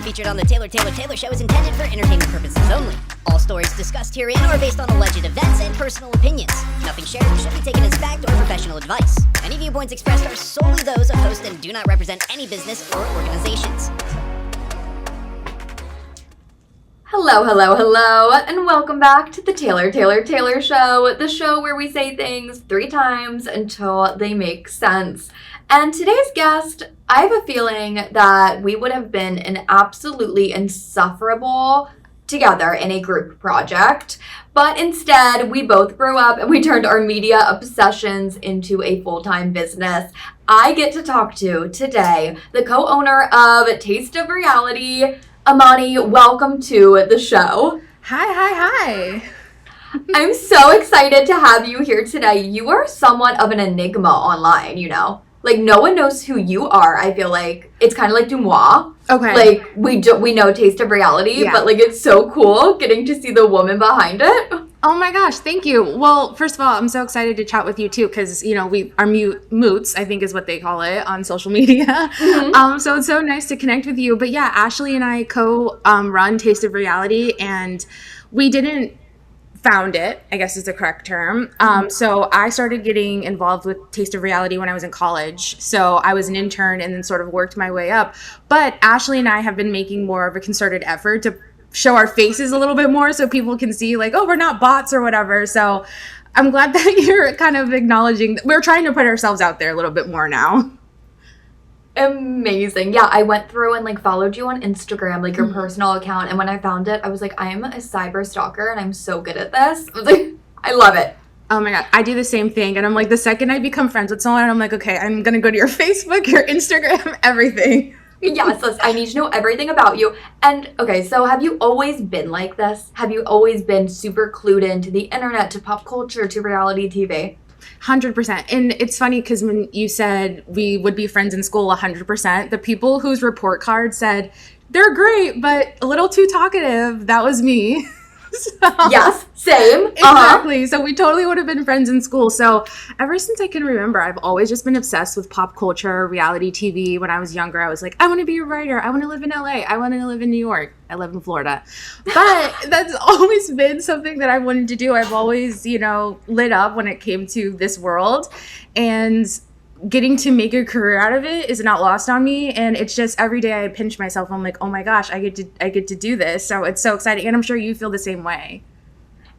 featured on the Taylor Show is intended for entertainment purposes only. All stories discussed herein are based on alleged events and personal opinions. Nothing shared should be taken as fact or professional advice. Any viewpoints expressed are solely those of host and do not represent any business or organizations. Hello, and welcome back to the Taylor Show, the show where we say things 3 times until they make sense. And today's guest, I have a feeling that we would have been an absolutely insufferable together in a group project, but instead we both grew up and we turned our media obsessions into a full-time business. I get to talk to today the co-owner of Taste of Reality. Imani, welcome to the show. Hi. I'm so excited to have you here today. You are somewhat of an enigma online, you know? Like, no one knows who you are. I feel like it's kind of like Dumois. Okay. Like, we know Taste of Reality, yeah. But, like, it's so cool getting to see the woman behind it. Oh, my gosh. Thank you. Well, first of all, I'm so excited to chat with you, too, because, you know, we are moots, I think is what they call it on social media. Mm-hmm. So it's so nice to connect with you. But, yeah, Ashley and I run Taste of Reality, and we didn't found it, I guess is the correct term. So I started getting involved with Taste of Reality when I was in college. So I was an intern and then sort of worked my way up. But Ashley and I have been making more of a concerted effort to show our faces a little bit more so people can see like, oh, we're not bots or whatever. So I'm glad that you're kind of acknowledging that we're trying to put ourselves out there a little bit more now. Amazing. Yeah, I went through and like followed you on Instagram, like your personal account, and when I found it, I was like, I am a cyber stalker and I'm so good at this. I was like, I love it. Oh my God, I do the same thing. And I'm like, the second I become friends with someone, I'm like, okay, I'm gonna go to your Facebook, your Instagram, everything. Yes, I need to know everything about you. And okay, so have you always been like this? Have you always been super clued into the internet, to pop culture, to reality TV? 100%. And it's funny because when you said we would be friends in school 100%, the people whose report card said they're great, but a little too talkative, that was me. So, yes, same. Exactly. So we totally would have been friends in school. So ever since I can remember, I've always just been obsessed with pop culture, reality TV. When I was younger, I was like, I want to be a writer. I want to live in LA. I want to live in New York. I live in Florida. But that's always been something that I wanted to do. I've always, lit up when it came to this world. And getting to make a career out of it is not lost on me, and it's just every day I pinch myself. I'm like, oh my gosh, I get to do this. So it's so exciting, and I'm sure you feel the same way.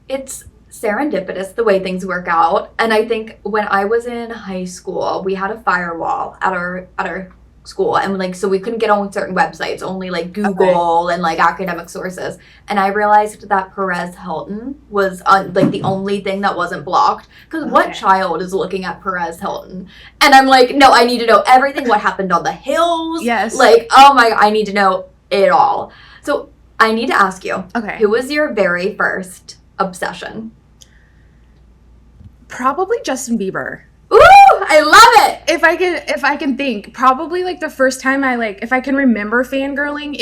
It's serendipitous the way things work out. And I think when I was in high school, we had a firewall at our school, and like, so we couldn't get on certain websites, only like Google and like academic sources. And I realized that Perez Hilton was like the only thing that wasn't blocked, because what child is looking at Perez Hilton? And I'm like, no, I need to know everything. What happened on the hills? Yes. Like, oh my, I need to know it all. So I need to ask you, okay, who was your very first obsession? Probably Justin Bieber. Ooh, I love it. If I can think, probably like the first time if I can remember fangirling,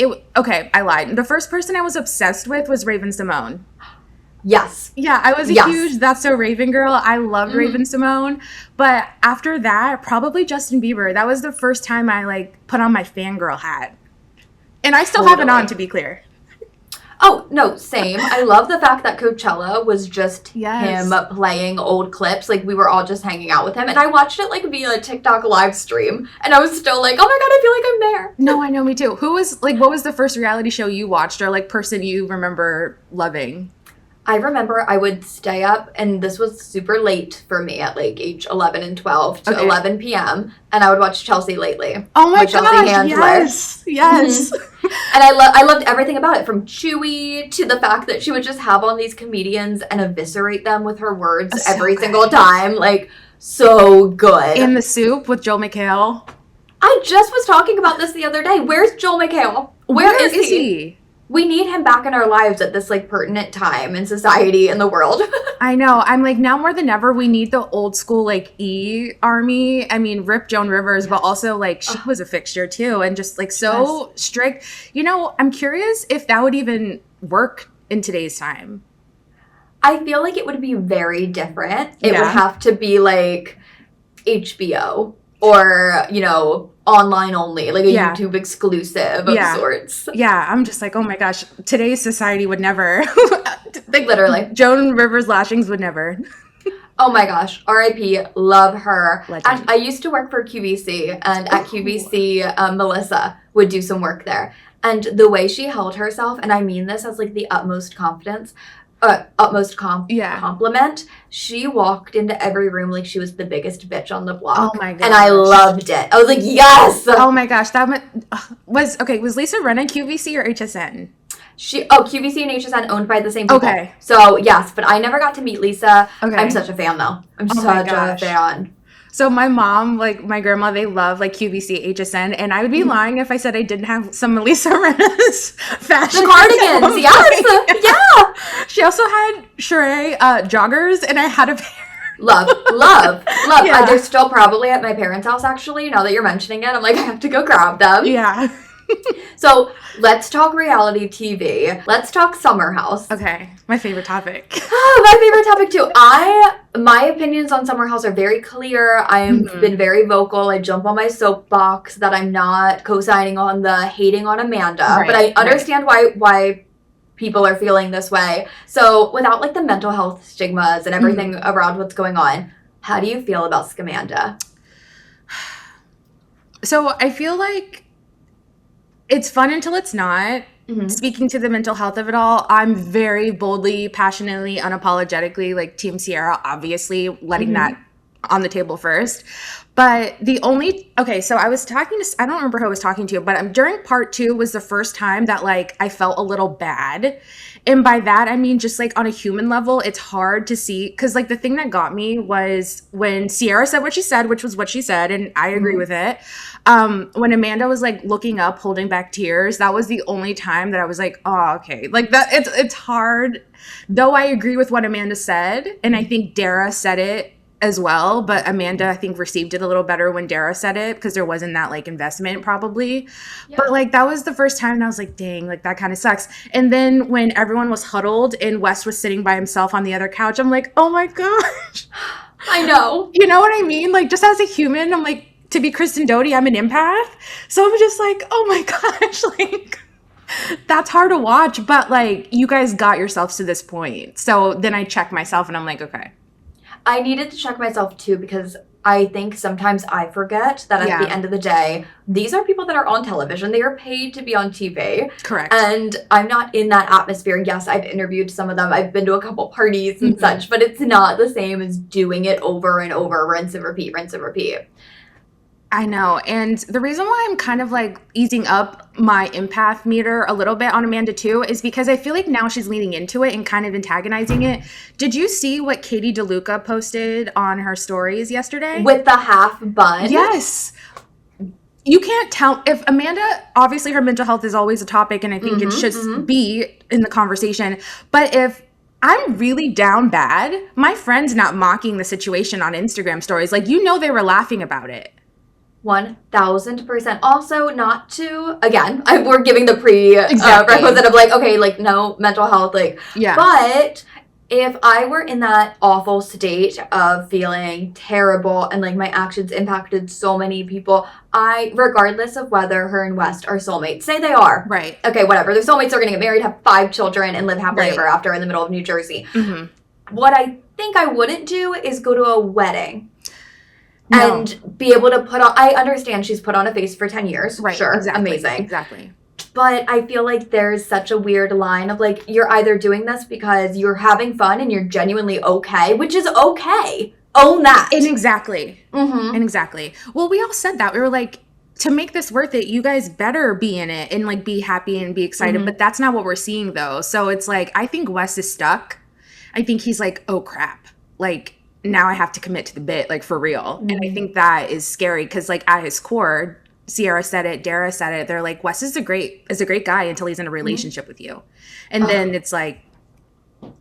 I lied. The first person I was obsessed with was Raven-Symoné. Yes. Yeah, I was a huge That's So Raven girl. I loved Raven-Symoné. But after that, probably Justin Bieber. That was the first time I put on my fangirl hat. And I still have it on, to be clear. Oh, no, same. I love the fact that Coachella was just him playing old clips. Like, we were all just hanging out with him. And I watched it, via TikTok live stream. And I was still like, oh my God, I feel like I'm there. No, I know, me too. What was the first reality show you watched or, person you remember loving? I remember I would stay up, and this was super late for me at, age 11 and 12 to 11 p.m., and I would watch Chelsea Lately. Oh my gosh, Chelsea Handler. Yes. And I loved everything about it, from Chewy to the fact that she would just have on these comedians and eviscerate them with her words every single time. So good. In the Soup with Joel McHale. I just was talking about this the other day. Where's Joel McHale? Where is he? We need him back in our lives at this pertinent time in society and the world. I know. I'm now more than ever, we need the old school E army. I mean, rip Joan Rivers, but also she was a fixture too, and just so strict. I'm curious if that would even work in today's time. I feel like it would be very different. It would have to be HBO or, online only, like a Yeah. YouTube exclusive of sorts. Yeah, I'm just like, oh my gosh, today's society would never. Like, literally. Joan Rivers lashings would never. Oh my gosh, R.I.P. Love her. Legend. I used to work for QVC, and at QVC, Melissa would do some work there. And the way she held herself, and I mean this as like the utmost confidence, compliment, she walked into every room like she was the biggest bitch on the block. Oh my gosh. And I loved it. I was like, yes! Oh my gosh, that was Lisa running QVC or HSN? QVC and HSN owned by the same people. Okay. So, yes, but I never got to meet Lisa. Okay. I'm such a fan, though. I'm Oh my such a gosh. fan. So my mom, like my grandma, they love like QVC, HSN, and I would be lying if I said I didn't have some Lisa Rinna's fashion. The cardigans, yes! Yeah! She also had Sheree joggers, and I had a pair. Love. Yeah. They're still probably at my parents' house, actually. Now that you're mentioning it, I'm like, I have to go grab them. Yeah. So, let's talk reality TV. Let's talk Summer House. Okay, my favorite topic. My favorite topic, too. My opinions on Summer House are very clear. I've been very vocal. I jump on my soapbox that I'm not co-signing on the hating on Amanda. Right, but I understand why people are feeling this way. So, without like the mental health stigmas and everything around what's going on, how do you feel about Scamanda? So I feel like it's fun until it's not. Speaking to the mental health of it all, I'm very boldly, passionately, unapologetically like Team Ciara, obviously letting that on the table first. But so I was talking to, I don't remember who I was talking to, but during part 2 was the first time that like I felt a little bad. And by that, I mean, just like on a human level, it's hard to see. Cause like the thing that got me was when Ciara said what she said, which was what she said. And I agree with it. When Amanda was like looking up, holding back tears, that was the only time that I was like, oh, okay. Like that, it's hard. Though I agree with what Amanda said. And I think Dara said it as well, but Amanda, I think, received it a little better when Dara said it because there wasn't that like investment probably. Yeah. But like that was the first time and I was like, dang, like that kind of sucks. And then when everyone was huddled and Wes was sitting by himself on the other couch, I'm like, oh my gosh. I know. You know what I mean? Like just as a human, I'm like, to be Kristen Doute, I'm an empath. So I'm just like, oh my gosh, like that's hard to watch, but like you guys got yourselves to this point. So then I check myself and I'm like, okay. I needed to check myself too because I think sometimes I forget that at the end of the day, these are people that are on television. They are paid to be on TV. Correct. And I'm not in that atmosphere. Yes, I've interviewed some of them. I've been to a couple parties and such, but it's not the same as doing it over and over, rinse and repeat, rinse and repeat. I know. And the reason why I'm kind of like easing up my empath meter a little bit on Amanda too is because I feel like now she's leaning into it and kind of antagonizing it. Did you see what Katie DeLuca posted on her stories yesterday? With the half bun? Yes. You can't tell if Amanda, obviously her mental health is always a topic and I think it should be in the conversation. But if I'm really down bad, my friend's not mocking the situation on Instagram stories. Like, they were laughing about it. 1000%. Also, not to, again, we're giving the prerequisite of like, okay, like no mental health, like, but if I were in that awful state of feeling terrible and like my actions impacted so many people, regardless of whether her and West are soulmates, say they are. Right. Okay, whatever. They're soulmates, are going to get married, have 5 children, and live happily ever after in the middle of New Jersey. What I think I wouldn't do is go to a wedding. No. And be able to put on, I understand she's put on a face for 10 years. Right. Sure. Exactly. Amazing. Exactly. But I feel like there's such a weird line of like, you're either doing this because you're having fun and you're genuinely okay, which is okay. Own that. And exactly. And exactly. Well, we all said that. We were like, to make this worth it, you guys better be in it and like be happy and be excited. But that's not what we're seeing though. So it's like, I think Wes is stuck. I think he's like, oh crap. Like, now I have to commit to the bit, like for real. And I think that is scary because like at his core, Ciara said it, Dara said it. They're like, Wes is a great guy until he's in a relationship with you. And then it's like,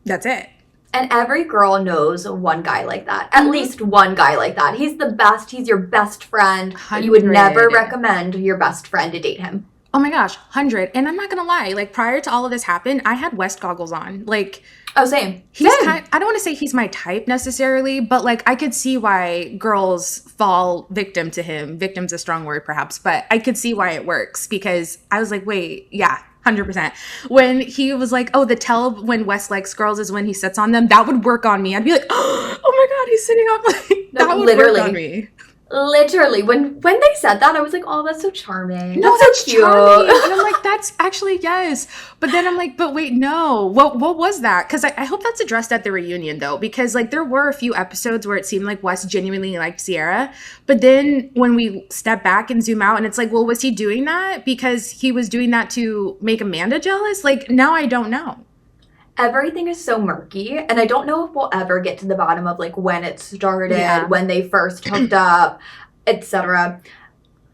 that's it. And every girl knows one guy like that. At least one guy like that. He's the best. He's your best friend. 100. You would never recommend your best friend to date him. Oh my gosh, 100. And I'm not going to lie. Like prior to all of this happen, I had West goggles on. Like Oh, same. He's Same. I don't want to say he's my type necessarily, but like I could see why girls fall victim to him. Victim's a strong word perhaps, but I could see why it works because I was like, wait, yeah, 100%. When he was like, oh, the tell when Wes likes girls is when he sits on them, that would work on me. I'd be like, oh my God, he's sitting on like No, that would literally. work on me. Literally, when they said that, I was like, "Oh, that's so charming. No, That's so cute." charming. And I'm like, that's actually yes. But then I'm like, but wait, no. What was that? Because I hope that's addressed at the reunion though, because like there were a few episodes where it seemed like Wes genuinely liked Ciara, but then when we step back and zoom out, and it's like, well, was he doing that because he was doing that to make Amanda jealous? Like now I don't know. Everything is so murky, and I don't know if we'll ever get to the bottom of like when it started, when they first hooked up, etc.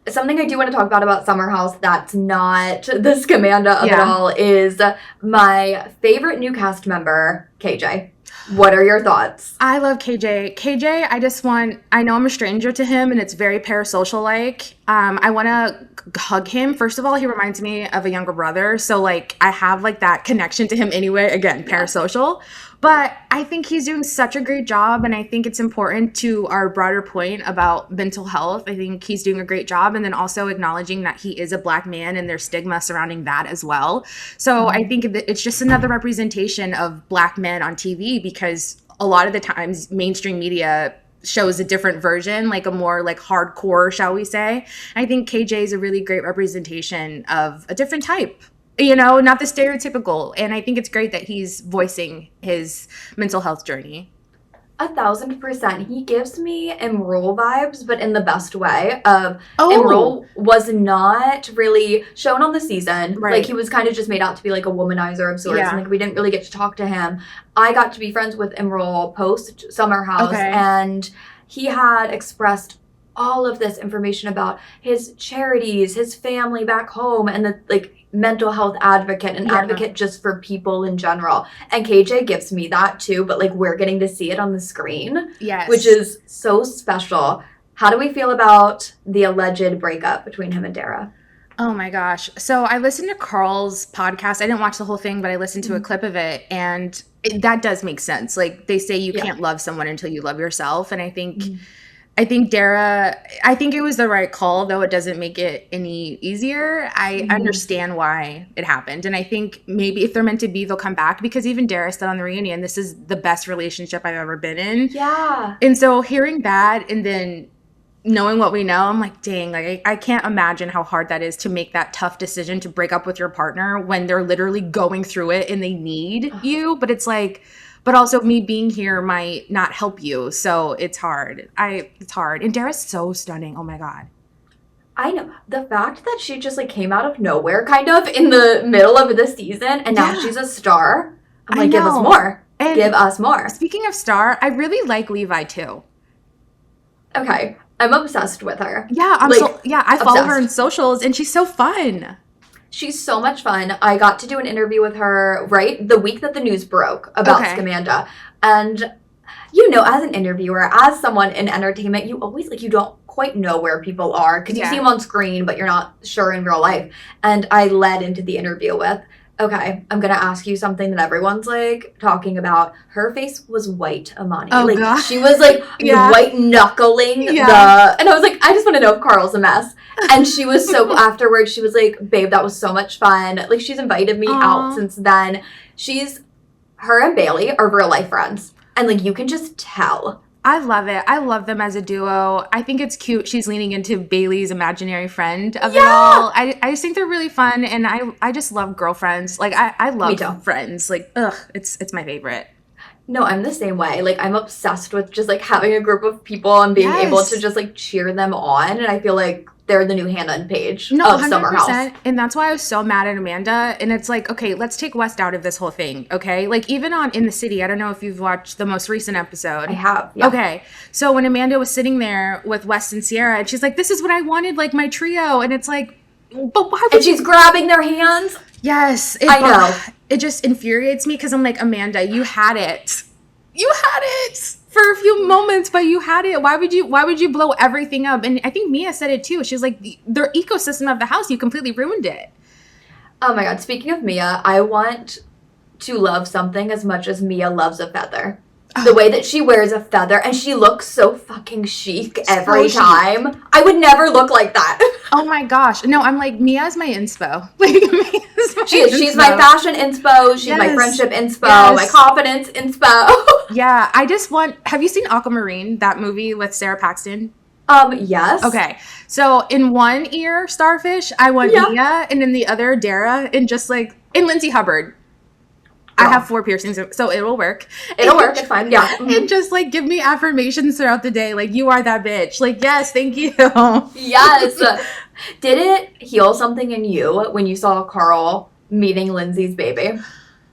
Something I do want to talk about Summer House that's not the Scamanda of it all is my favorite new cast member, KJ. What are your thoughts? I love KJ. I know I'm a stranger to him and it's very parasocial-like. I want to hug him. First of all, he reminds me of a younger brother. So like I have like that connection to him anyway. Again, parasocial. But I think he's doing such a great job. And I think it's important to our broader point about mental health. I think he's doing a great job. And then also acknowledging that he is a Black man and there's stigma surrounding that as well. So I think it's just another representation of Black men on TV because a lot of the times mainstream media shows a different version, like a more like hardcore, shall we say. I think KJ is a really great representation of a different type. You know, not the stereotypical. And I think it's great that he's voicing his mental health journey. 1,000%. He gives me Emerald vibes, but in the best way. Emerald was not really shown on the season. Right. Like, he was kind of just made out to be like a womanizer of sorts. Yeah. And like we didn't really get to talk to him. I got to be friends with Emerald post Summer House, and he had expressed all of this information about his charities, his family back home, and the like mental health advocate and advocate just for people in general. And KJ gives me that too, but like we're getting to see it on the screen. Yes. Which is so special. How do we feel about the alleged breakup between him and Dara? Oh my gosh. So I listened to Carl's podcast. I didn't watch the whole thing, but I listened to a clip of it, and that does make sense. Like they say you can't love someone until you love yourself. And I think Dara, I think it was the right call, though it doesn't make it any easier. I understand why it happened. And I think maybe if they're meant to be, they'll come back, because even Dara said on the reunion, this is the best relationship I've ever been in. Yeah. And so hearing that and then knowing what we know, I'm like, dang, like I can't imagine how hard that is to make that tough decision to break up with your partner when they're literally going through it and they need you. But it's like, but also me being here might not help you. So it's hard. It's hard. And Dara's so stunning. Oh my God. I know. The fact that she just like came out of nowhere kind of in the middle of the season and now she's a star. I'm like, give us more. And give us more. Speaking of star, I really like Levi too. Okay. I'm obsessed with her. Yeah, I follow her obsessed. in socials and she's so fun. She's so much fun. I got to do an interview with her right the week that the news broke about Scamanda. And, you know, as an interviewer, as someone in entertainment, you always, like, you don't quite know where people are because you see them on screen, but you're not sure in real life. And I led into the interview with, okay, I'm going to ask you something that everyone's, like, talking about. Her face was white, Imani. Oh, like, God. she was, like, white knuckling And I was like, I just want to know if Carl's a mess. And she was so, afterwards, she was like, babe, that was so much fun. Like, she's invited me out since then. Her and Bailey are real life friends. And, like, you can just tell. I love it. I love them as a duo. I think it's cute. She's leaning into Bailey's imaginary friend of it all. I just think they're really fun. And I just love girlfriends. Like, I love friends. Like, it's my favorite. No, I'm the same way. Like, I'm obsessed with just, like, having a group of people and being able to just, like, cheer them on. And I feel like they're the new Hannah and Paige of Summer House. And that's why I was so mad at Amanda. And it's like, okay, let's take West out of this whole thing, okay? Like, even on In the City, I don't know if you've watched the most recent episode. I have, yeah. Okay, so when Amanda was sitting there with West and Ciara, and she's like, this is what I wanted, like, my trio. And it's like, but why would she's grabbing their hands. Yes. I know. It just infuriates me because I'm like, Amanda, you had it. You had it for a few moments, but you had it. Why would you blow everything up? And I think Mia said it too. She's like, the ecosystem of the house, you completely ruined it. Oh my God. Speaking of Mia, I want to love something as much as Mia loves a feather. The way that she wears a feather, and she looks so fucking chic every time. I would never look like that. Oh my gosh. No, I'm like, Mia's my inspo. Like, Mia's my She's my fashion inspo. She's my friendship inspo. My confidence inspo. Yeah, have you seen Aquamarine, that movie with Sarah Paxton? Yes. Okay. So in one ear, Starfish, I want Mia, and in the other, Dara, and Lindsay Hubbard. I have 4 piercings, so it'll work. It'll work. It's fine. Yeah. And just give me affirmations throughout the day. Like, you are that bitch. Like, yes, thank you. Yes. Did it heal something in you when you saw Carl meeting Lindsay's baby? Oh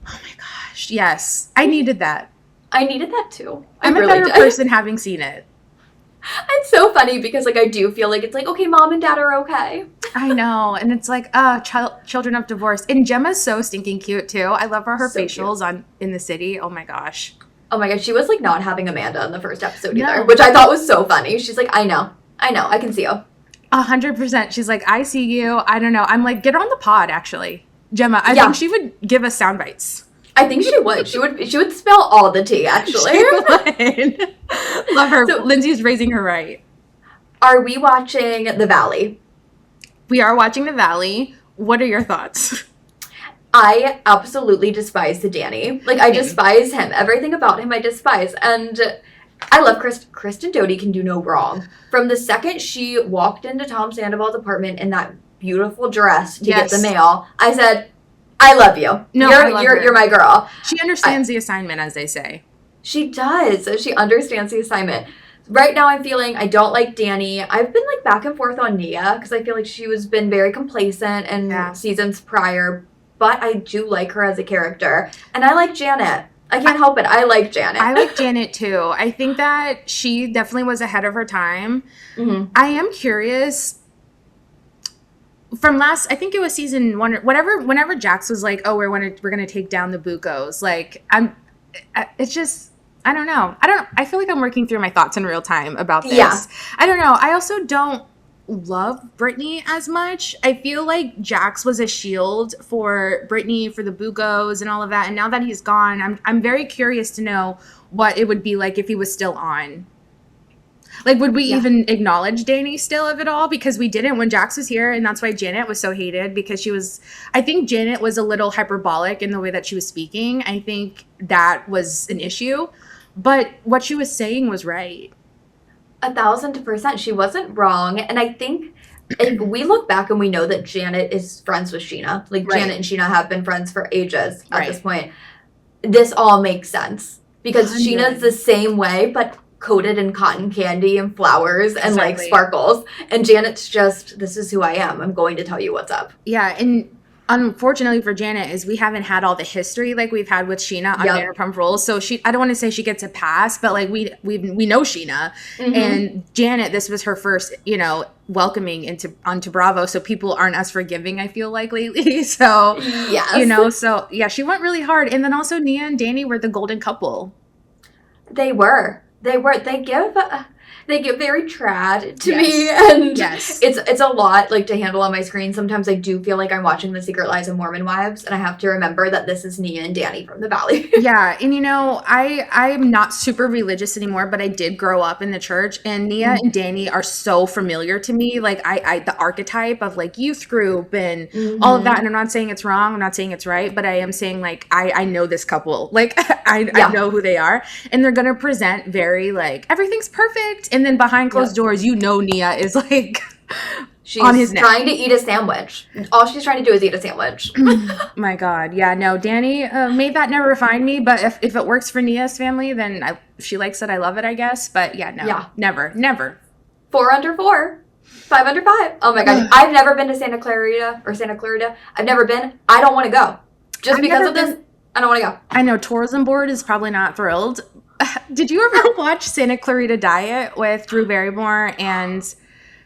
my gosh. Yes. I needed that. I needed that too. I'm a better person having seen it. It's so funny because I do feel like it's okay, mom and dad are okay. I know. And it's children of divorce. And Gemma's so stinking cute too. I love her so facials cute. In the city. Oh my gosh. Oh my gosh. She was not having Amanda in the first episode either, which I thought was so funny. She's like, I know. I can see you. 100%. She's like, I see you. I don't know. I'm like, get her on the pod actually. Gemma, I think she would give us sound bites. I think she would. She would spill all the tea, actually. She would. Love her. So, Lindsay's raising her right. Are we watching The Valley? We are watching The Valley. What are your thoughts? I absolutely despise the Danny. I despise him. Everything about him I despise. And I love Kristen Doute can do no wrong. From the second she walked into Tom Sandoval's apartment in that beautiful dress to get the mail, I said, I love you. No, you're my girl. She understands the assignment, as they say. She does. She understands the assignment. Right now I'm feeling I don't like Danny. I've been back and forth on Nia because I feel like she was been very complacent in seasons prior, but I do like her as a character. And I like Janet. I can't help it. I like Janet. I like Janet too. I think that she definitely was ahead of her time. Mm-hmm. I am curious. From I think it was season 1 or whatever. Whenever Jax was like, "Oh, we're gonna take down the Buccos," it's just I don't know. I feel like I'm working through my thoughts in real time about this. Yeah. I don't know. I also don't love Brittany as much. I feel like Jax was a shield for Brittany, for the Buccos, and all of that. And now that he's gone, I'm very curious to know what it would be like if he was still on. Would we even acknowledge Danny still of it all? Because we didn't when Jax was here, and that's why Janet was so hated, because I think Janet was a little hyperbolic in the way that she was speaking. I think that was an issue, but what she was saying was right. 1,000%. She wasn't wrong, and I think if we look back and we know that Janet is friends with Sheena, Janet and Sheena have been friends for ages at this point, this all makes sense, because Sheena's the same way, but coated in cotton candy and flowers and sparkles, and Janet's just, this is who I am, I'm going to tell you what's up. Yeah. And unfortunately for Janet is we haven't had all the history we've had with Sheena on Vanderpump Rules, so I don't want to say she gets a pass, but we know Sheena, and Janet, this was her first welcoming onto Bravo, so people aren't as forgiving, I feel lately. So yes. She went really hard. And then also Nia and Danny were the golden couple. They were. They give very trad to me, and it's a lot to handle on my screen. Sometimes I do feel like I'm watching The Secret Lives of Mormon Wives, and I have to remember that this is Nia and Danny from the Valley. Yeah, and I'm not super religious anymore, but I did grow up in the church, and Nia and Danny are so familiar to me. I the archetype of youth group and all of that. And I'm not saying it's wrong, I'm not saying it's right, but I am saying I know this couple. I know who they are, and they're gonna present very everything's perfect. And then behind closed doors, Nia is she's on his neck. Trying to eat a sandwich. All she's trying to do is eat a sandwich. My God. Yeah, no, Danny, may that never find me, but if it works for Nia's family, then if she likes it, I love it, I guess. But never. 4 under 4. 5 under 5. Oh my God. I've never been to Santa Clarita. I've never been. I don't want to go. Just because of this, I don't want to go. I know tourism board is probably not thrilled. Did you ever watch Santa Clarita Diet with Drew Barrymore and...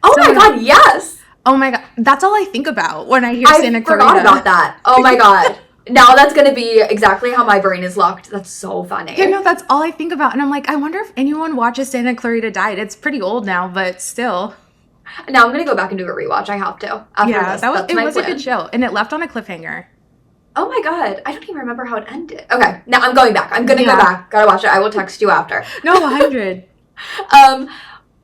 Oh my God, yes! Oh my God, that's all I think about when I hear Santa Clarita. I forgot about that. Oh my God. Now that's going to be exactly how my brain is locked. That's so funny. Yeah, no, that's all I think about. And I'm I wonder if anyone watches Santa Clarita Diet. It's pretty old now, but still. Now I'm going to go back and do a rewatch. I have to. After this. It was a good show. And it left on a cliffhanger. Oh my god, I don't even remember how it ended. Okay, now I'm going back. I'm gonna go back. Gotta watch it. I will text you after. No, 100.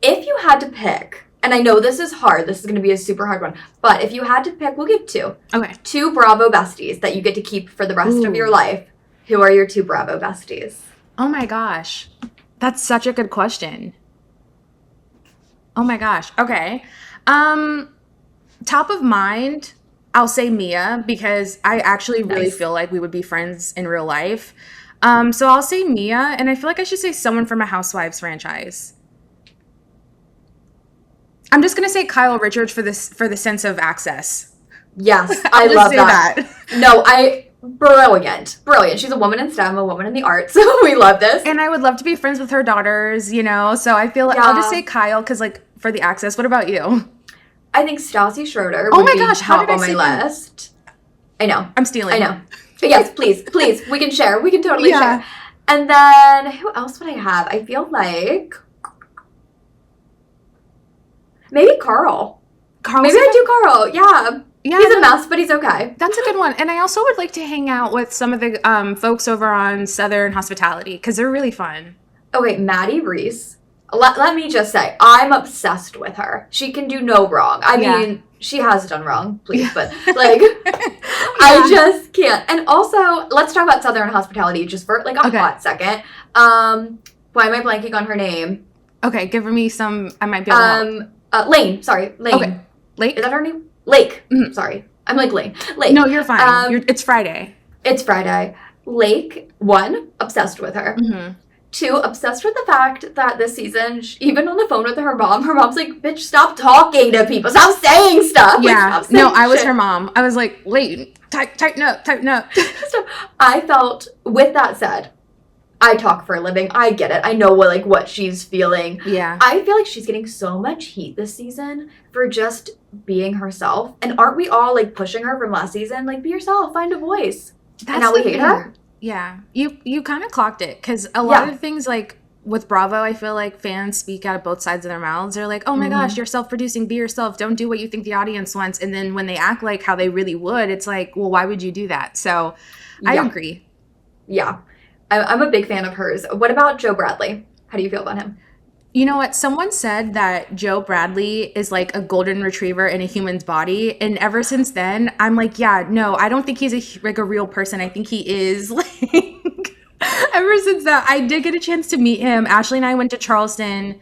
If you had to pick, and I know this is hard, this is gonna be a super hard one, but if you had to pick, we'll give two. Okay. 2 Bravo besties that you get to keep for the rest of your life. Who are your 2 Bravo besties? Oh my gosh. That's such a good question. Oh my gosh. Okay. Top of mind, I'll say Mia, because I actually really feel like we would be friends in real life. So I'll say Mia, and I feel like I should say someone from a Housewives franchise. I'm just gonna say Kyle Richards for the sense of access. Yes, I love that. No, brilliant. She's a woman in STEM, a woman in the arts. We love this. And I would love to be friends with her daughters, you know. So I feel like I'll just say Kyle because, like, for the access. What about you? I think Stassi Schroeder. Oh my gosh, how did I on my list? I know. I'm stealing. I know. But yes, please. We can share. We can totally share. And then who else would I have? I feel like maybe Carl. Maybe I do Carl. Yeah. He's a mess, but he's okay. That's a good one. And I also would like to hang out with some of the folks over on Southern Hospitality because they're really fun. Okay, Maddie Reese. Let me just say, I'm obsessed with her. She can do no wrong. I mean, she has done wrong, please, but like, I just can't. And also, let's talk about Southern Hospitality just for like a hot second. Why am I blanking on her name? Okay, give me some. I might be able to Lane. Sorry, Lane. Okay, Lake. Is that her name? Lake. Mm-hmm. Sorry, I'm like Lane. Lake. No, you're fine. It's Friday. It's Friday. Lake. 1, obsessed with her. Mm-hmm. 2, obsessed with the fact that this season, even on the phone with her mom's like, bitch, stop talking to people. Stop saying stuff. Yeah. Like, saying I was her mom. I was like, wait, tighten up. I felt, with that said, I talk for a living. I get it. I know what she's feeling. Yeah. I feel like she's getting so much heat this season for just being herself. And aren't we all like pushing her from last season? Like, be yourself, find a voice. And now we hate her. Yeah, you kind of clocked it because a lot of things like with Bravo, I feel like fans speak out of both sides of their mouths. They're like, oh my gosh, you're self-producing, be yourself, don't do what you think the audience wants. And then when they act like how they really would, it's like, well, why would you do that? So I agree. Yeah, I'm a big fan of hers. What about Joe Bradley? How do you feel about him? You know what? Someone said that Joe Bradley is like a golden retriever in a human's body. And ever since then, I'm like, yeah, no, I don't think he's a real person. I think he is like, ever since that, I did get a chance to meet him. Ashley and I went to Charleston.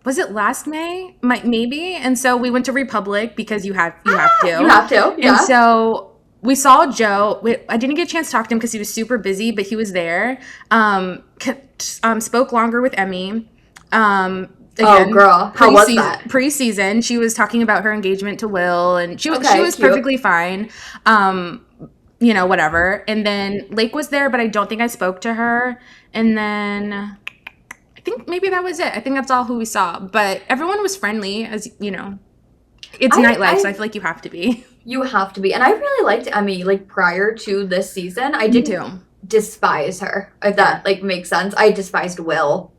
Was it last May? Maybe. And so we went to Republic because you have to. You have to, yeah. And so we saw Joe. I didn't get a chance to talk to him because he was super busy, but he was there. Spoke longer with Emmy. Again, oh girl, how was that? Pre-season, she was talking about her engagement to Will, and she was cute. perfectly fine. You know, whatever. And then Lake was there, but I don't think I spoke to her. And then I think maybe that was it. I think that's all who we saw. But everyone was friendly, as you know. It's nightlife, so I feel like you have to be. You have to be. And I really liked Emmy, like, prior to this season. I didn't despise her, if that, like, makes sense. I despised Will.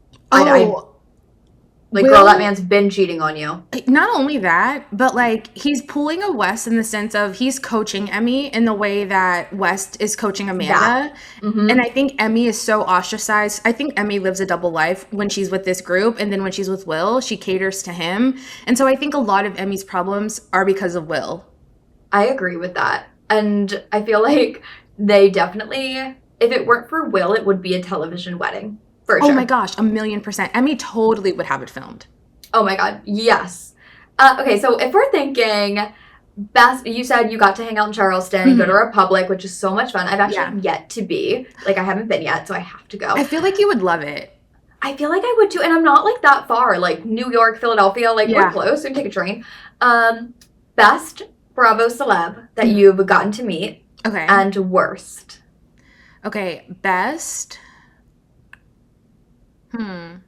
Like, Will, girl, that man's been cheating on you. Not only that, but, like, he's pulling a West in the sense of he's coaching Emmy in the way that West is coaching Amanda. Yeah. Mm-hmm. And I think Emmy is so ostracized. I think Emmy lives a double life when she's with this group. And then when she's with Will, she caters to him. And so I think a lot of Emmy's problems are because of Will. I agree with that. And I feel like they definitely, if it weren't for Will, it would be a television wedding. For sure. Oh my gosh, 1,000,000%. Emmy totally would have it filmed. Oh my god, yes. Okay, so if we're thinking best, you said you got to hang out in Charleston, go to Republic, which is so much fun. I've actually yet to be. Like, I haven't been yet, so I have to go. I feel like you would love it. I feel like I would too, and I'm not like that far. Like New York, Philadelphia, like we're close. We can take a train. Best Bravo celeb that you've gotten to meet. Okay. And worst. Okay, best. I'm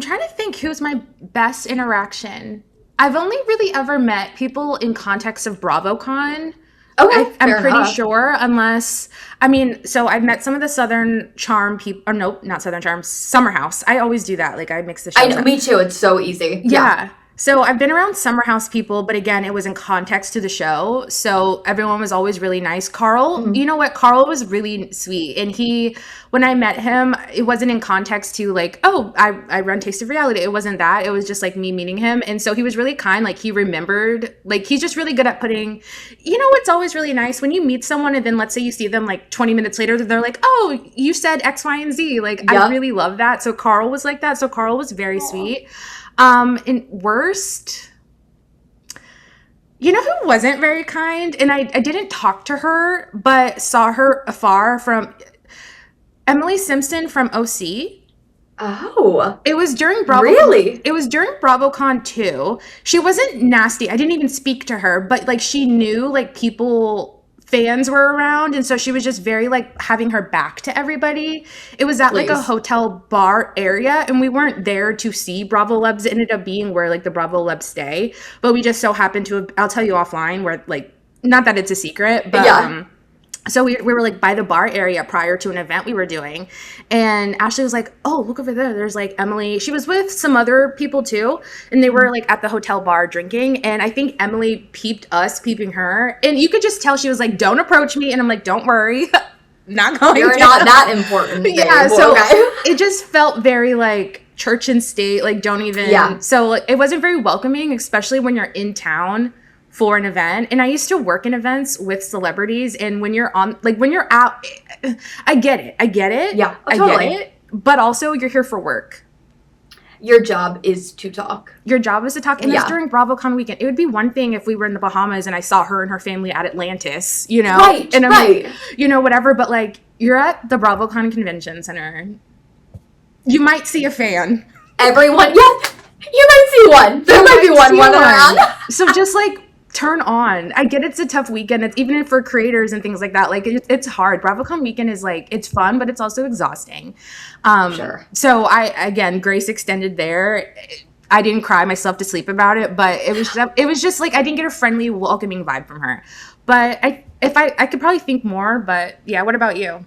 trying to think who's my best interaction. I've only really ever met people in context of BravoCon. Okay, I'm pretty sure, unless, I mean, so I've met some of the Southern Charm people, or nope, not Southern Charm, Summer House. I always do that. Like, I mix the shows up. Me too. It's so easy. Yeah. So I've been around Summer House people, but again, it was in context to the show. So everyone was always really nice. Carl, you know what? Carl was really sweet. And when I met him, it wasn't in context to like, oh, I run Taste of Reality. It wasn't that. It was just like me meeting him. And so he was really kind. Like he remembered, like he's just really good at putting, what's always really nice when you meet someone and then let's say you see them like 20 minutes later, they're like, oh, you said X, Y, and Z. Like I really love that. So Carl was like that. So Carl was very sweet. And worst, who wasn't very kind? And I didn't talk to her, but saw her afar from Emily Simpson from OC. Oh. It was during BravoCon. Really? It was during BravoCon 2. She wasn't nasty. I didn't even speak to her, but like she knew like fans were around, and so she was just very like having her back to everybody. It was at like a hotel bar area, and we weren't there to see Bravo Lebs. It ended up being where like the Bravo Lebs stay, but we just so happened to I'll tell you offline where like, not that it's a secret, but so we were like by the bar area prior to an event we were doing, and Ashley was like, oh, look over there, there's like Emily. She was with some other people too, and they were like at the hotel bar drinking, and I think Emily peeped us peeping her, and you could just tell she was like, don't approach me, and I'm like, don't worry. Not going You're to. not that important. Yeah, so it just felt very like church and state, like don't even so like, it wasn't very welcoming, especially when you're in town for an event. And I used to work in events with celebrities, and when you're out, I get it. Yeah, I get it. But also you're here for work. Your job is to talk. Your job is to talk. And it's during BravoCon weekend. It would be one thing if we were in the Bahamas and I saw her and her family at Atlantis, Right, and I'm like, whatever. But like, you're at the BravoCon Convention Center. You might see a fan. Everyone, you might see one. There might be one running around. So just like, turn on. I get it's a tough weekend. It's even for creators and things like that. Like it's hard. BravoCon weekend is like, it's fun, but it's also exhausting. Sure. So grace extended there. I didn't cry myself to sleep about it, but it was just like, I didn't get a friendly, welcoming vibe from her. But I could probably think more, but yeah. What about you?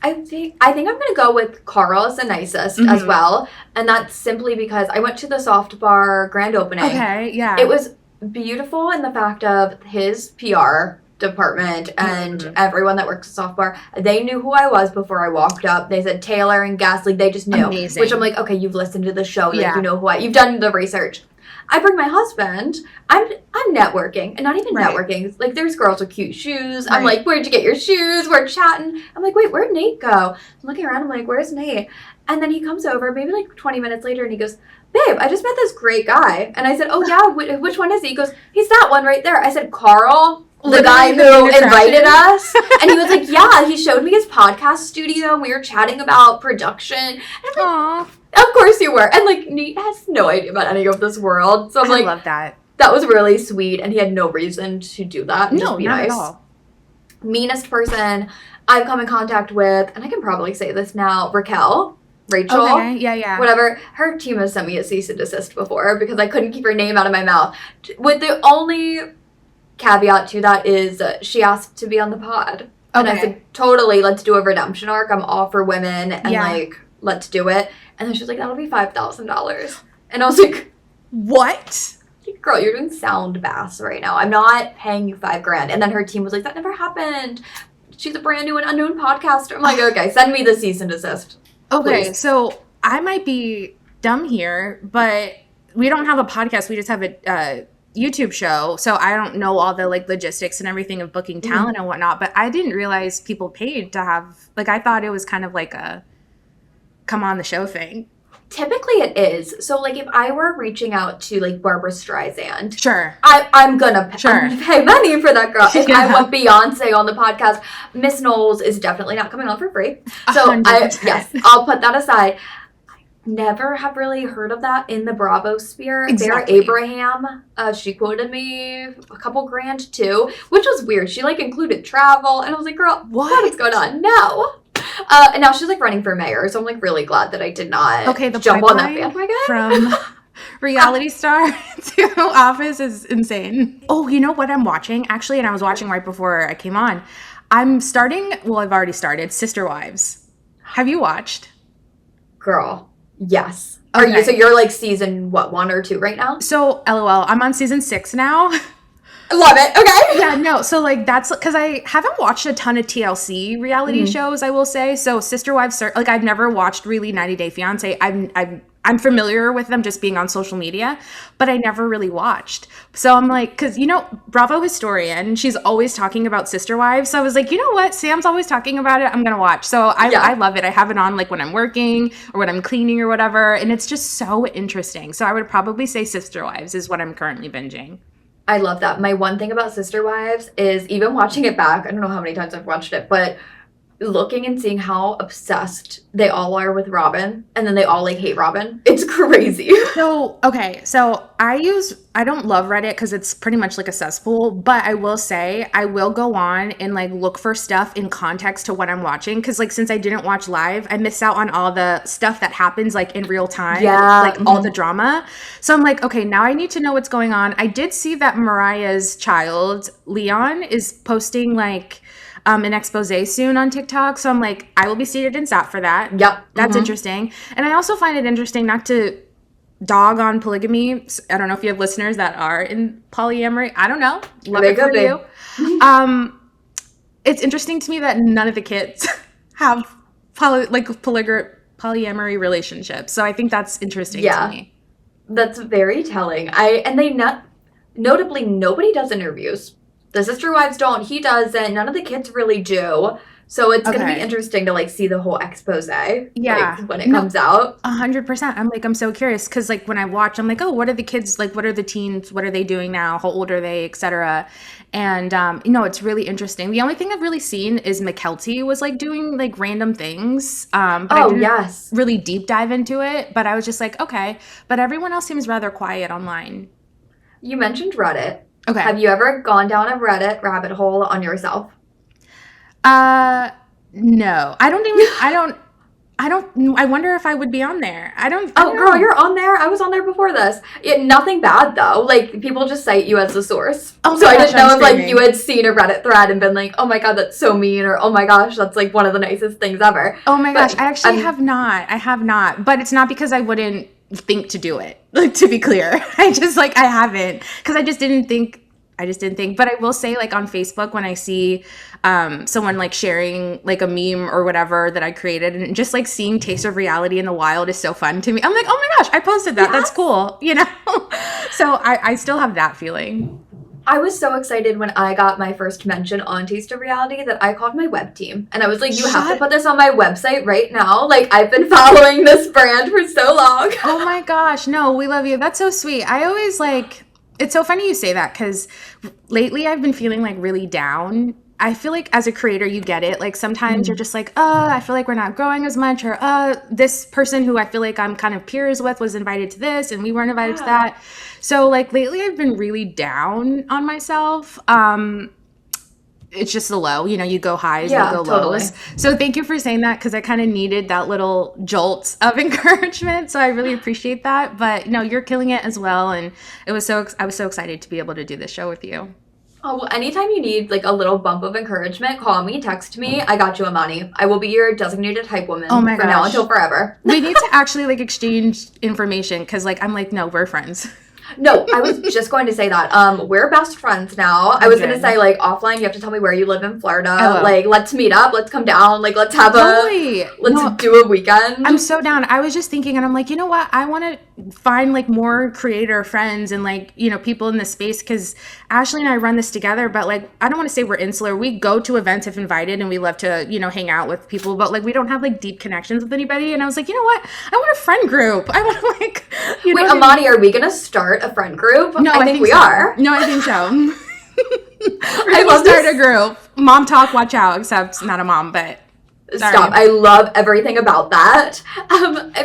I think I'm going to go with Carl as the nicest as well. And that's simply because I went to the Soft Bar grand opening. Okay. Yeah. It was beautiful in the fact of his PR department and everyone that works at Soft Bar. They knew who I was before I walked up. They said Taylor and Gasly. They just knew. Amazing. Which I'm like, okay, you've listened to the show. Like, you know who you've done the research. I bring my husband. I'm networking, and not even networking. Like, there's girls with cute shoes. I'm like, where'd you get your shoes? We're chatting. I'm like, wait, where'd Nate go? I'm looking around. I'm like, where's Nate? And then he comes over, maybe like 20 minutes later, and he goes, babe, I just met this great guy. And I said, oh yeah, which one is he? He goes, he's that one right there. I said, Carl, the guy who invited us. And he was like, yeah, he showed me his podcast studio, and we were chatting about production. And I'm like, of course you were. And like, Nate has no idea about any of this world. So I'm like, I love that. That was really sweet, and he had no reason to do that. And just be not nice. at all. Meanest person I've come in contact with, and I can probably say this now, Rachel. Okay, yeah. Whatever. Her team has sent me a cease and desist before because I couldn't keep her name out of my mouth. With the only caveat to that is she asked to be on the pod. And I said, totally, let's do a redemption arc. I'm all for women and like, let's do it. And then she was like, that'll be $5,000. And I was like, what? Girl, you're doing sound baths right now. I'm not paying you $5,000. And then her team was like, that never happened. She's a brand new and unknown podcaster. I'm like, okay, send me the cease and desist. Okay, please. So I might be dumb here, but we don't have a podcast. We just have a YouTube show. So I don't know all the like logistics and everything of booking talent and whatnot. But I didn't realize people paid to have, like, I thought it was kind of like a come on the show thing. Typically it is. So like if I were reaching out to like Barbara Streisand, sure, I'm gonna pay money for that girl. If I want Beyonce on the podcast, Miss Knowles is definitely not coming on for free. So 100%. I'll put that aside. I never have really heard of that in the Bravo sphere. Exactly. Vera Abraham, she quoted me a couple grand too, which was weird. She like included travel, and I was like, girl, what is going on? No. And now she's like running for mayor, so I'm like really glad that I did not jump on that bandwagon. From reality star to Office is insane. Oh, you know what I'm watching actually, and I was watching right before I came on. I'm starting. Well, I've already started Sister Wives. Have you watched? Girl, yes. So you're like season, what, 1 or 2 right now? So, LOL, I'm on season 6 now. I love it. Okay. Yeah, no. So like that's because I haven't watched a ton of TLC reality shows, I will say. So Sister Wives, like I've never watched really 90 Day Fiance. I'm familiar with them just being on social media, but I never really watched. So I'm like, because Bravo historian, she's always talking about Sister Wives. So I was like, you know what? Sam's always talking about it. I'm gonna watch. So I love it. I have it on like when I'm working or when I'm cleaning or whatever, and it's just so interesting. So I would probably say Sister Wives is what I'm currently binging. I love that. My one thing about Sister Wives is even watching it back, I don't know how many times I've watched it, but looking and seeing how obsessed they all are with Robin, and then they all like hate Robin. It's crazy. So, okay. So I don't love Reddit because it's pretty much like a cesspool, but I will say I will go on and like look for stuff in context to what I'm watching. Cause like, since I didn't watch live, I miss out on all the stuff that happens like in real time. Yeah. Like all the drama. So I'm like, okay, now I need to know what's going on. I did see that Mariah's child, Leon, is posting like an expose soon on TikTok. So I'm like, I will be seated and sat for that. Yep. That's interesting. And I also find it interesting not to dog on polygamy. I don't know if you have listeners that are in polyamory. I don't know. Love it for you. It's interesting to me that none of the kids have polyamory relationships. So I think that's interesting to me. That's very telling. Notably, nobody does interviews. The Sister Wives don't. He doesn't. None of the kids really do. So it's going to be interesting to like see the whole expose. Yeah. Like, when it comes out. 100%. I'm so curious because like when I watch, I'm like, oh, what are the kids like? What are the teens? What are they doing now? How old are they, etc. And it's really interesting. The only thing I've really seen is McKelty was like doing like random things. But I didn't really deep dive into it. But I was just like, okay. But everyone else seems rather quiet online. You mentioned Reddit. Okay. Have you ever gone down a Reddit rabbit hole on yourself? No. I wonder if I would be on there. I don't Girl, know. you're on there. I was on there before this. Nothing bad though. Like people just cite you as the source. Oh my so gosh, I didn't know I'm if like screaming. you had seen a Reddit thread and been like, oh my god, that's so mean, or oh my gosh, that's like one of the nicest things ever. Oh my gosh, I actually have not. I have not. But it's not because I wouldn't think to do it. Like, to be clear. I haven't. Because I just didn't think. But I will say, like, on Facebook, when I see someone like sharing like a meme or whatever that I created, and just like seeing Taste of Reality in the wild is so fun to me. I'm like, oh my gosh, I posted that. Yes. That's cool. So I still have that feeling. I was so excited when I got my first mention on Taste of Reality that I called my web team. And I was like, you have to put this on my website right now. Like, I've been following this brand for so long. Oh my gosh. No, we love you. That's so sweet. I always like, it's so funny you say that because lately I've been feeling like really down. I feel like as a creator, you get it. Like sometimes you're just like, I feel like we're not growing as much, or this person who I feel like I'm kind of peers with was invited to this and we weren't invited to that. So like lately I've been really down on myself. It's just the low, you go highs, you go lows. So thank you for saying that because I kind of needed that little jolt of encouragement. So I really appreciate that. But no, you're killing it as well. And I was so excited to be able to do this show with you. Oh, well, anytime you need like a little bump of encouragement, call me, text me. I got you, Imani. I will be your designated hype woman from now until forever. We need to actually like exchange information because like I'm like, no, we're friends. No, I was just going to say that. We're best friends now. I was going to say, like, offline, you have to tell me where you live in Florida. Oh. Like, let's meet up. Let's come down. Like, let's have do a weekend. I'm so down. I was just thinking, and I'm like, you know what? I want to find, like, more creator friends and, like, people in this space because Ashley and I run this together. But, like, I don't want to say we're insular. We go to events if invited, and we love to, hang out with people. But, like, we don't have, like, deep connections with anybody. And I was like, you know what? I want a friend group. I want to, like, Wait, Imani, are we going to start a friend group? No, I think we are. No, I think so. I will start a group. Mom talk, watch out, except not a mom, but sorry. Stop. I love everything about that.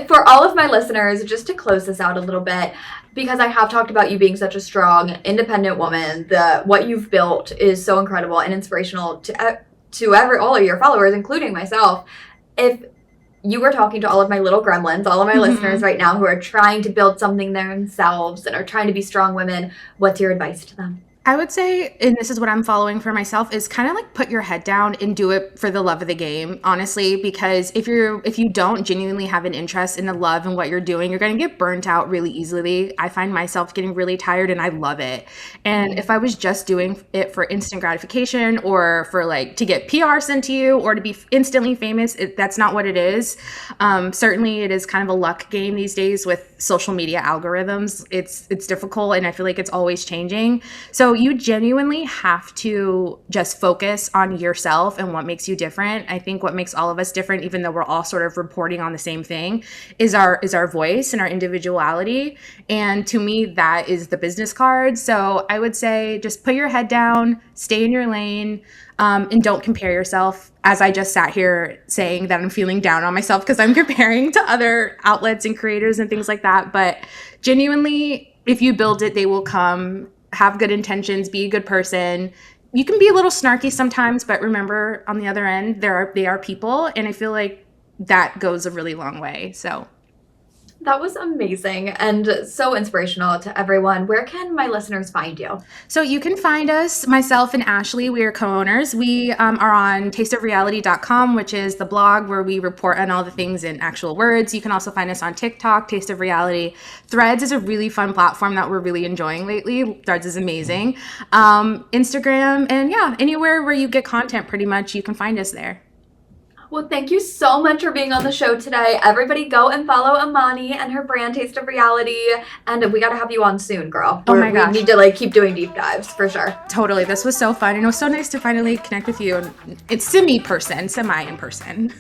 For all of my listeners, just to close this out a little bit, because I have talked about you being such a strong, independent woman, what you've built is so incredible and inspirational to all of your followers, including myself. If you were talking to all of my little gremlins, all of my listeners right now who are trying to build something themselves and are trying to be strong women, what's your advice to them? I would say, and this is what I'm following for myself, is kind of like put your head down and do it for the love of the game, honestly, because if you don't genuinely have an interest in the love and what you're doing, you're going to get burnt out really easily. I find myself getting really tired and I love it. And if I was just doing it for instant gratification or for like to get PR sent to you or to be instantly famous, that's not what it is. Certainly it is kind of a luck game these days with social media algorithms. It's difficult and I feel like it's always changing. So you genuinely have to just focus on yourself and what makes you different. I think what makes all of us different, even though we're all sort of reporting on the same thing, is our voice and our individuality. And to me, that is the business card. So I would say just put your head down, stay in your lane, and don't compare yourself. As I just sat here saying that I'm feeling down on myself because I'm comparing to other outlets and creators and things like that. But genuinely, if you build it, they will come. Have good intentions, be a good person. You can be a little snarky sometimes, but remember on the other end, they are people. And I feel like that goes a really long way. So that was amazing and so inspirational to everyone. Where can my listeners find you? So you can find us, myself and Ashley, we are co-owners. We are on tasteofreality.com, which is the blog where we report on all the things in actual words. You can also find us on TikTok, Taste of Reality. Threads is a really fun platform that we're really enjoying lately. Threads is amazing. Instagram, and yeah, anywhere where you get content pretty much, you can find us there. Well, thank you so much for being on the show today. Everybody go and follow Imani and her brand Taste of Reality. And we got to have you on soon, girl. Oh my gosh. We need to like keep doing deep dives for sure. Totally. This was so fun. And it was so nice to finally connect with you. It's semi in person.